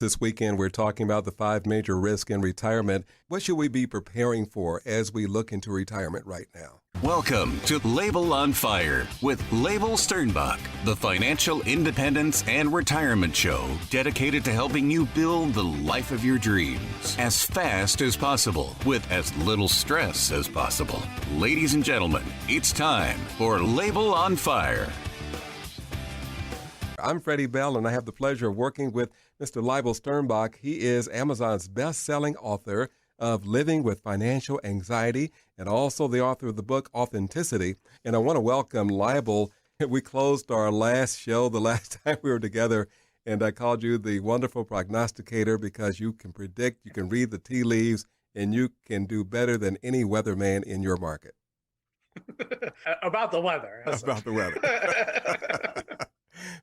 This weekend, we're talking about the 5 major risks in retirement. What should we be preparing for as we look into retirement right now? Welcome to Label on Fire with Label Sternbach, the financial independence and retirement show dedicated to helping you build the life of your dreams as fast as possible with as little stress as possible. Ladies and gentlemen, it's time for Label on Fire. I'm Freddie Bell, and I have the pleasure of working with Mr. Label Sternbach. He is Amazon's best-selling author of Living with Financial Anxiety and also the author of the book Authenticity. And I want to welcome Label. We closed our last show the last time we were together, and I called you the wonderful prognosticator because you can predict, you can read the tea leaves, and you can do better than any weatherman in your market. About the weather. About the weather.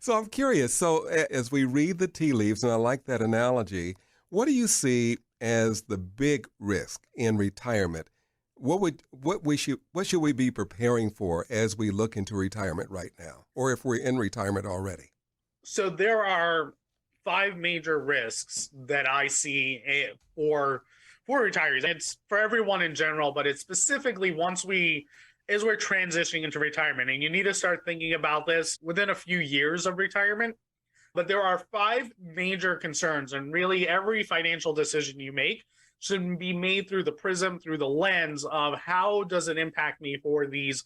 So I'm curious. So as we read the tea leaves, and I like that analogy, what do you see as the big risk in retirement? What should we be preparing for as we look into retirement right now, or if we're in retirement already? So there are 5 major risks that I see for retirees. It's for everyone in general, but it's specifically as we're transitioning into retirement, and you need to start thinking about this within a few years of retirement. But there are 5 major concerns, and really every financial decision you make should be made through the prism, through the lens of how does it impact me for these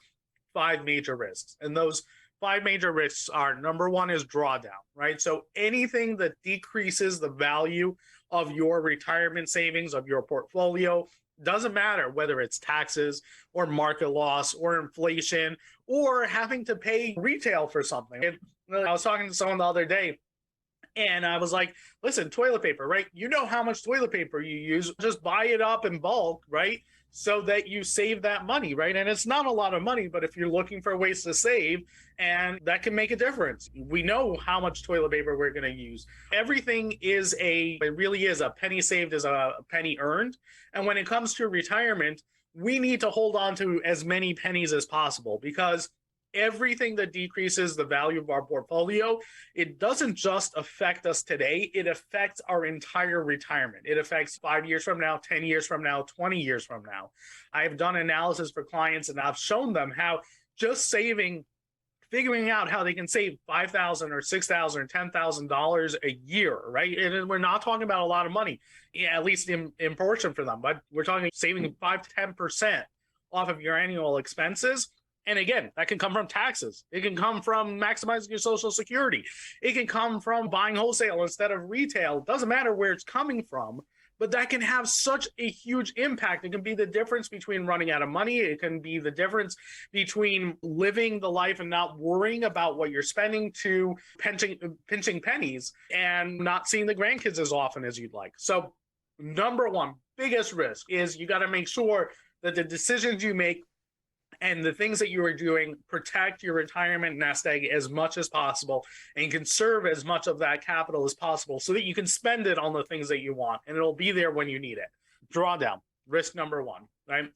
5 major risks. And those 5 major risks are, number 1 is drawdown, right? So anything that decreases the value of your retirement savings, of your portfolio, doesn't matter whether it's taxes or market loss or inflation or having to pay retail for something. I was talking to someone the other day, and I was like, listen, toilet paper, right? You know how much toilet paper you use. Just buy it up in bulk, right? So that you save that money, right? And it's not a lot of money, but if you're looking for ways to save, and that can make a difference. We know how much toilet paper we're going to use. Everything it really is a penny saved is a penny earned. And when it comes to retirement, we need to hold on to as many pennies as possible, because everything that decreases the value of our portfolio, it doesn't just affect us today, it affects our entire retirement. It affects 5 years from now, 10 years from now, 20 years from now. I've done analysis for clients, and I've shown them how just figuring out how they can save $5,000 or $6,000 or $10,000 a year, right? And we're not talking about a lot of money, at least in portion for them, but we're talking saving 5 to 10% off of your annual expenses. And again, that can come from taxes. It can come from maximizing your Social Security. It can come from buying wholesale instead of retail. It doesn't matter where it's coming from, but that can have such a huge impact. It can be the difference between running out of money. It can be the difference between living the life and not worrying about what you're spending to pinching pennies and not seeing the grandkids as often as you'd like. So number 1, biggest risk is you got to make sure that the decisions you make and the things that you are doing protect your retirement nest egg as much as possible and conserve as much of that capital as possible so that you can spend it on the things that you want and it'll be there when you need it. Drawdown, risk number 1, right?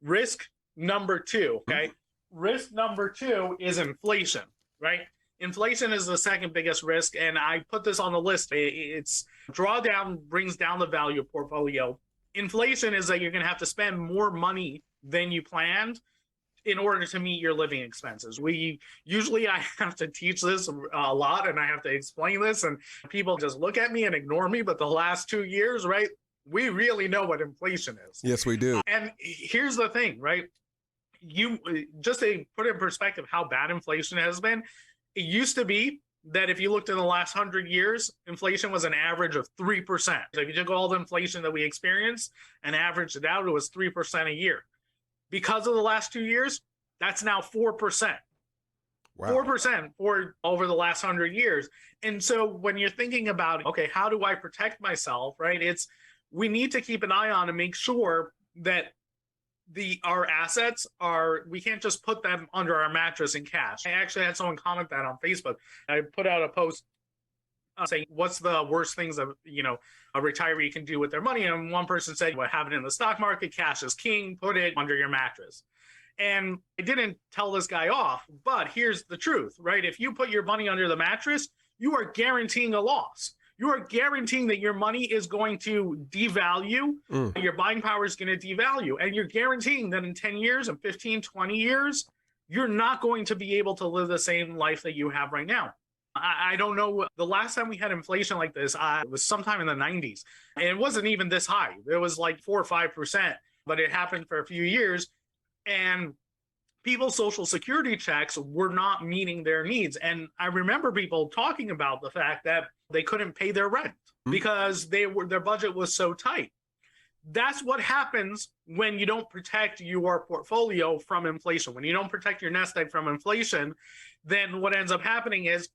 Risk number 2, okay? Risk number 2 is inflation, right? Inflation is the second biggest risk, and I put this on the list. It's drawdown brings down the value of portfolio. Inflation is that you're going to have to spend more money than you planned in order to meet your living expenses. I have to teach this a lot, and I have to explain this, and people just look at me and ignore me. But the last 2 years, right, we really know what inflation is. Yes, we do. And here's the thing, right? You just to put it in perspective how bad inflation has been, it used to be that if you looked in the last 100 years, inflation was an average of 3%. So if you took all the inflation that we experienced and averaged it out, it was 3% a year. Because of the last 2 years, that's now 4%. Wow. 4% for over the last 100 years. And so when you're thinking about, okay, how do I protect myself, right? We need to keep an eye on and make sure that our assets we can't just put them under our mattress in cash. I actually had someone comment that on Facebook. I put out a post saying, what's the worst things that, a retiree can do with their money? And one person said, well, have it in the stock market, cash is king, put it under your mattress. And I didn't tell this guy off, but here's the truth, right? If you put your money under the mattress, you are guaranteeing a loss. you are guaranteeing that your money is going to devalue. Your buying power is going to devalue. And you're guaranteeing that in 10 years and 15, 20 years, you're not going to be able to live the same life that you have right now. I don't know. The last time we had inflation like this was sometime in the 90s. And it wasn't even this high. It was like 4 or 5%, but it happened for a few years. And people's Social Security checks were not meeting their needs. And I remember people talking about the fact that they couldn't pay their rent because their budget was so tight. That's what happens when you don't protect your portfolio from inflation. When you don't protect your nest egg from inflation, then what ends up happening is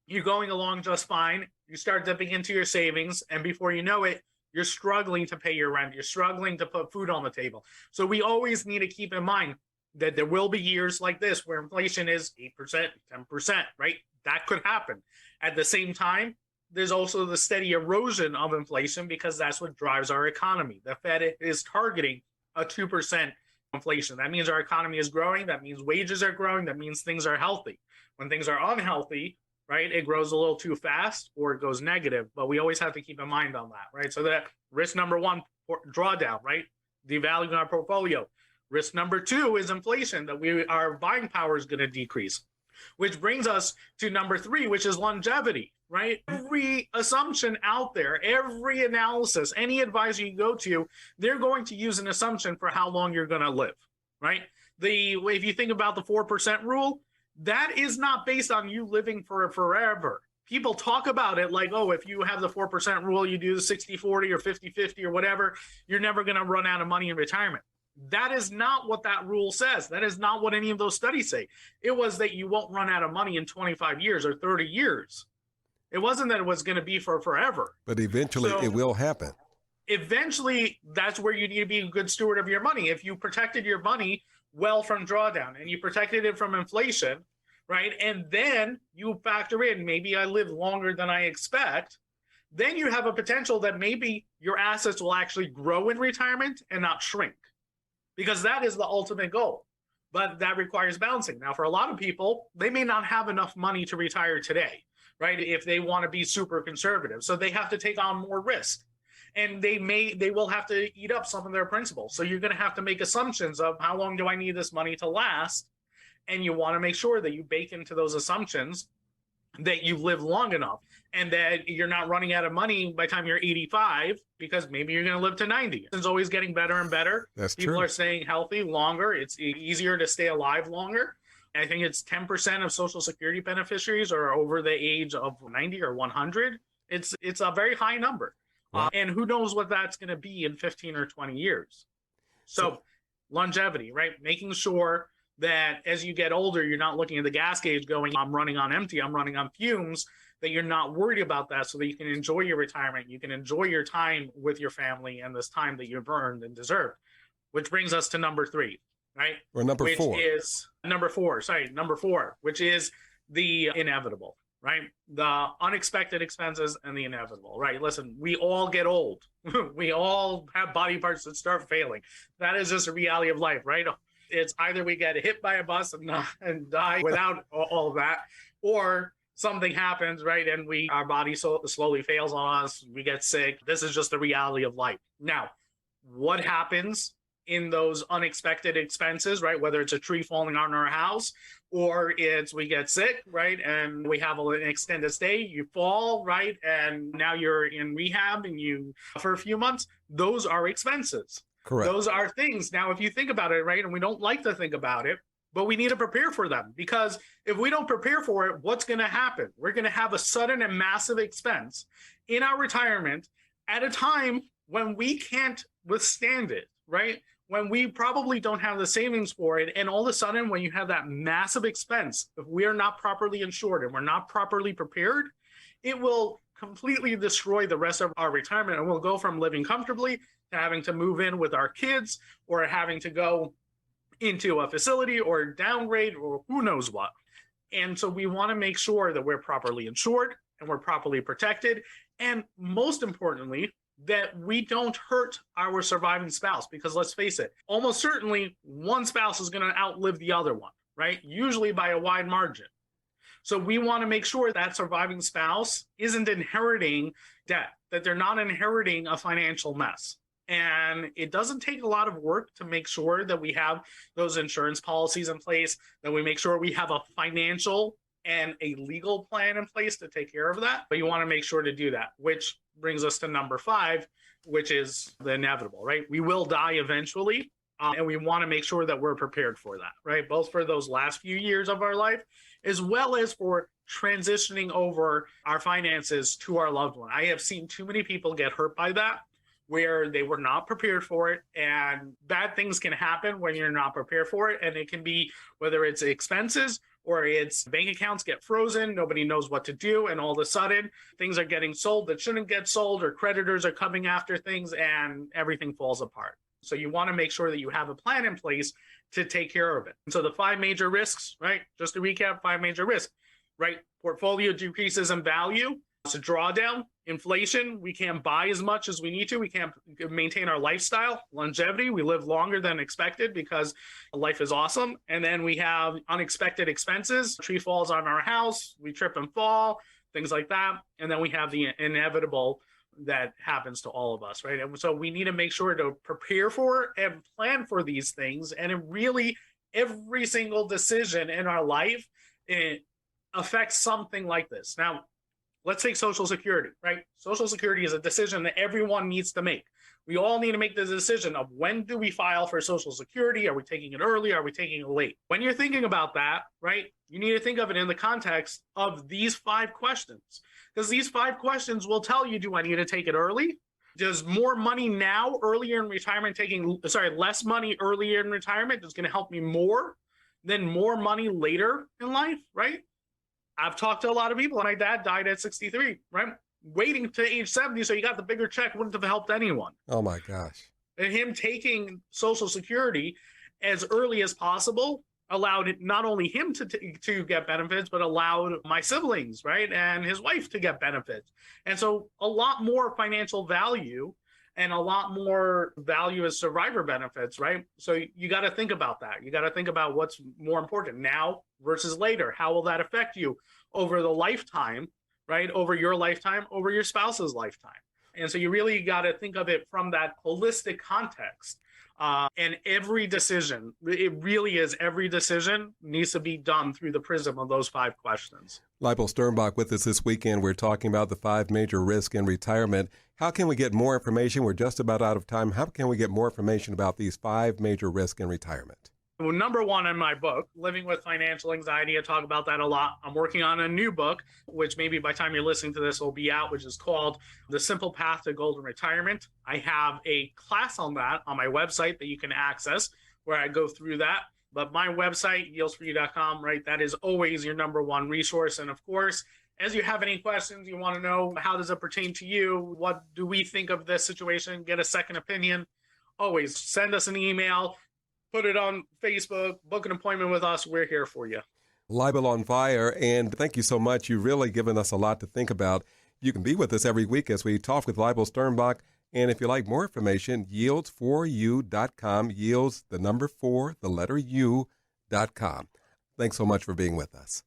you're going along just fine. You start dipping into your savings, and before you know it, you're struggling to pay your rent. You're struggling to put food on the table. So we always need to keep in mind that there will be years like this where inflation is 8%, 10%, right? That could happen. At the same time, there's also the steady erosion of inflation because that's what drives our economy. The Fed is targeting a 2% inflation. That means our economy is growing. That means wages are growing. That means things are healthy. When things are unhealthy, right, it grows a little too fast or it goes negative. But we always have to keep in mind on that, right? So that risk number one, drawdown, right? Devaluing our portfolio. Risk number two is inflation, that our buying power is going to decrease, which brings us to number three, which is longevity, right? Every assumption out there, every analysis, any advisor you go to, they're going to use an assumption for how long you're going to live, right? If you think about the 4% rule, that is not based on you living for forever. People talk about it like, oh, if you have the 4% rule, you do the 60-40 or 50-50 or whatever, you're never going to run out of money in retirement. That is not what that rule says. That is not what any of those studies say. It was that you won't run out of money in 25 years or 30 years. It wasn't that it was going to be for forever. But eventually it will happen. Eventually, that's where you need to be a good steward of your money. If you protected your money well from drawdown and you protected it from inflation, right, and then you factor in, maybe I live longer than I expect, then you have a potential that maybe your assets will actually grow in retirement and not shrink. Because that is the ultimate goal. But that requires balancing. Now, for a lot of people, they may not have enough money to retire today, right? If they want to be super conservative. So they have to take on more risk. And they will have to eat up some of their principal. So you're going to have to make assumptions of how long do I need this money to last? And you want to make sure that you bake into those assumptions that you live long enough and that you're not running out of money by the time you're 85, because maybe you're going to live to 90. It's always getting better and better. That's People true. are staying healthy longer. It's easier to stay alive longer. I think it's 10% of Social Security beneficiaries are over the age of 90 or 100. It's a very high number. Wow. And who knows what that's going to be in 15 or 20 years. So longevity, right? Making sure that as you get older, you're not looking at the gas gauge going, I'm running on empty, I'm running on fumes, that you're not worried about that so that you can enjoy your retirement. You can enjoy your time with your family and this time that you've earned and deserved. Which brings us to number three, right? Or number four. Which is number four, which is the inevitable, right? The unexpected expenses and the inevitable, right? Listen, we all get old. We all have body parts that start failing. That is just a reality of life, right? It's either we get hit by a bus and die without all of that, or something happens, right? And our body slowly fails on us. We get sick. This is just the reality of life. Now, what happens in those unexpected expenses, right? Whether it's a tree falling on our house or we get sick, right? And we have an extended stay, you fall, right? And now you're in rehab for a few months. Those are expenses. Correct. Those are things. Now, if you think about it, right, and we don't like to think about it, but we need to prepare for them, because if we don't prepare for it, what's going to happen? We're going to have a sudden and massive expense in our retirement at a time when we can't withstand it, right? When we probably don't have the savings for it. And all of a sudden, when you have that massive expense, if we are not properly insured and we're not properly prepared, it will completely destroy the rest of our retirement. And we'll go from living comfortably to having to move in with our kids, or having to go into a facility or downgrade or who knows what. And so we want to make sure that we're properly insured and we're properly protected. And most importantly, that we don't hurt our surviving spouse, because let's face it, almost certainly one spouse is going to outlive the other one, right? Usually by a wide margin. So we want to make sure that surviving spouse isn't inheriting debt, that they're not inheriting a financial mess. And it doesn't take a lot of work to make sure that we have those insurance policies in place, that we make sure we have a financial and a legal plan in place to take care of that. But you want to make sure to do that, which brings us to number 5, which is the inevitable, right? We will die eventually. And we want to make sure that we're prepared for that, right? Both for those last few years of our life, as well as for transitioning over our finances to our loved one. I have seen too many people get hurt by that, where they were not prepared for it, and bad things can happen when you're not prepared for it. And it can be whether it's expenses or it's bank accounts get frozen, nobody knows what to do, and all of a sudden things are getting sold that shouldn't get sold, or creditors are coming after things and everything falls apart. So you want to make sure that you have a plan in place to take care of it. And so the 5 major risks, right? Just to recap, 5 major risks, right? Portfolio decreases in value. It's a drawdown, inflation. We can't buy as much as we need to. We can't maintain our lifestyle, longevity. We live longer than expected because life is awesome. And then we have unexpected expenses. A tree falls on our house. We trip and fall, things like that. And then we have the inevitable that happens to all of us, right? And so we need to make sure to prepare for and plan for these things. And it really, every single decision in our life, it affects something like this. Now, let's take Social Security, right? Social Security is a decision that everyone needs to make. We all need to make the decision of when do we file for Social Security? Are we taking it early? Are we taking it late? When you're thinking about that, right, you need to think of it in the context of these 5 questions. Because these 5 questions will tell you, do I need to take it early? Does more money now, earlier in retirement, less money earlier in retirement is going to help me more than more money later in life, right? I've talked to a lot of people. My dad died at 63, right? Waiting to age 70, so you got the bigger check, wouldn't have helped anyone. Oh my gosh. And him taking Social Security as early as possible allowed not only him to get benefits, but allowed my siblings, right, and his wife to get benefits. And so a lot more financial value and a lot more value as survivor benefits, right? So you got to think about that. You got to think about what's more important now versus later. How will that affect you over the lifetime, right? Over your lifetime, over your spouse's lifetime. And so you really got to think of it from that holistic context. And every decision, it really is, every decision needs to be done through the prism of those 5 questions. Leibel Sternbach with us this weekend. We're talking about the 5 major risks in retirement. How can we get more information? We're just about out of time. How can we get more information about these 5 major risks in retirement? Well, number 1 in my book, Living with Financial Anxiety, I talk about that a lot. I'm working on a new book, which maybe by the time you're listening to this will be out, which is called The Simple Path to Golden Retirement. I have a class on that on my website that you can access where I go through that. But my website, yieldsforyou.com, right, that is always your number 1 resource. And of course, as you have any questions, you want to know how does it pertain to you? What do we think of this situation? Get a second opinion. Always send us an email. Put it on Facebook, book an appointment with us. We're here for you. Leibel on Fire, and thank you so much. You've really given us a lot to think about. You can be with us every week as we talk with Leibel Sternbach. And if you like more information, yields4u.com, yields the number 4, the letter U.com. Thanks so much for being with us.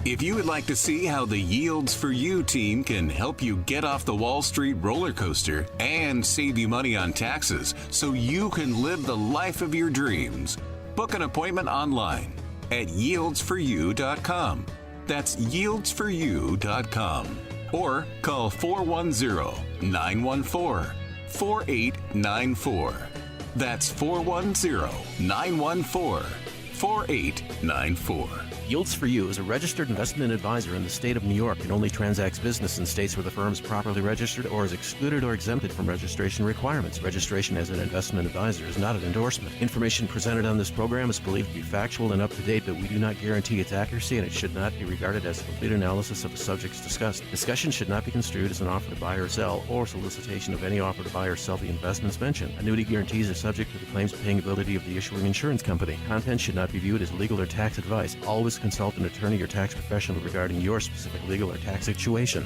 If you would like to see how the Yields for You team can help you get off the Wall Street roller coaster and save you money on taxes so you can live the life of your dreams, book an appointment online at yields4u.com. That's yields4u.com. Or call 410-914-4894. That's 410-914-4894. Yields for You is a registered investment advisor in the state of New York and only transacts business in states where the firm is properly registered or is excluded or exempted from registration requirements. Registration as an investment advisor is not an endorsement. Information presented on this program is believed to be factual and up to date, but we do not guarantee its accuracy, and it should not be regarded as a complete analysis of the subjects discussed. Discussion should not be construed as an offer to buy or sell or solicitation of any offer to buy or sell the investments mentioned. Annuity guarantees are subject to the claims paying ability of the issuing insurance company. Content should not be viewed as legal or tax advice. Always consult an attorney or tax professional regarding your specific legal or tax situation.